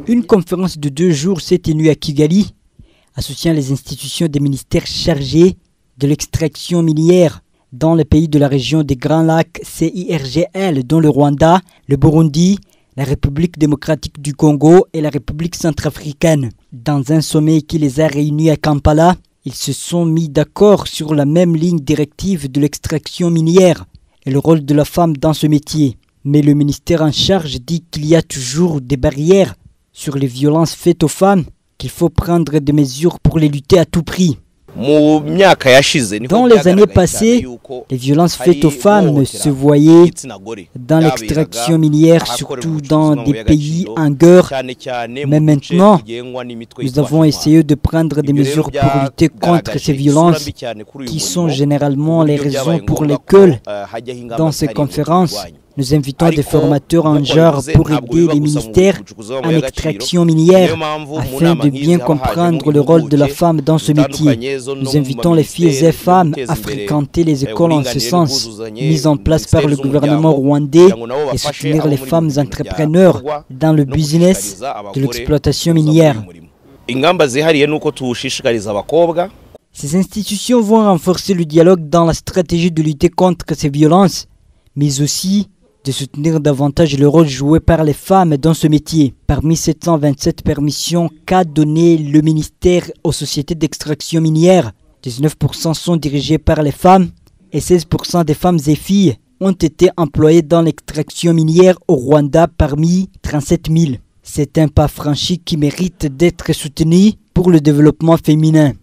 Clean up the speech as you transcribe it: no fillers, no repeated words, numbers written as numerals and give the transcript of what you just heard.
Une conférence de 2 jours s'est tenue à Kigali, associant les institutions des ministères chargés de l'extraction minière dans les pays de la région des Grands Lacs CIRGL, dont le Rwanda, le Burundi, la République démocratique du Congo et la République centrafricaine. Dans un sommet qui les a réunis à Kampala, ils se sont mis d'accord sur la même ligne directive de l'extraction minière et le rôle de la femme dans ce métier. Mais le ministère en charge dit qu'il y a toujours des barrières sur les violences faites aux femmes, qu'il faut prendre des mesures pour les lutter à tout prix. Dans les années passées, les violences faites aux femmes se voyaient dans l'extraction minière, surtout dans des pays en guerre. Mais maintenant, nous avons essayé de prendre des mesures pour lutter contre ces violences, qui sont généralement les raisons pour lesquelles, dans ces conférences, nous invitons des formateurs en genre pour aider les ministères en extraction minière afin de bien comprendre le rôle de la femme dans ce métier. Nous invitons les filles et femmes à fréquenter les écoles en ce sens, mises en place par le gouvernement rwandais, et soutenir les femmes entrepreneurs dans le business de l'exploitation minière. Ces institutions vont renforcer le dialogue dans la stratégie de lutter contre ces violences, mais aussi de soutenir davantage le rôle joué par les femmes dans ce métier. Parmi 727 permissions qu'a donné le ministère aux sociétés d'extraction minière, 19% sont dirigées par les femmes et 16% des femmes et filles ont été employées dans l'extraction minière au Rwanda parmi 37 000. C'est un pas franchi qui mérite d'être soutenu pour le développement féminin.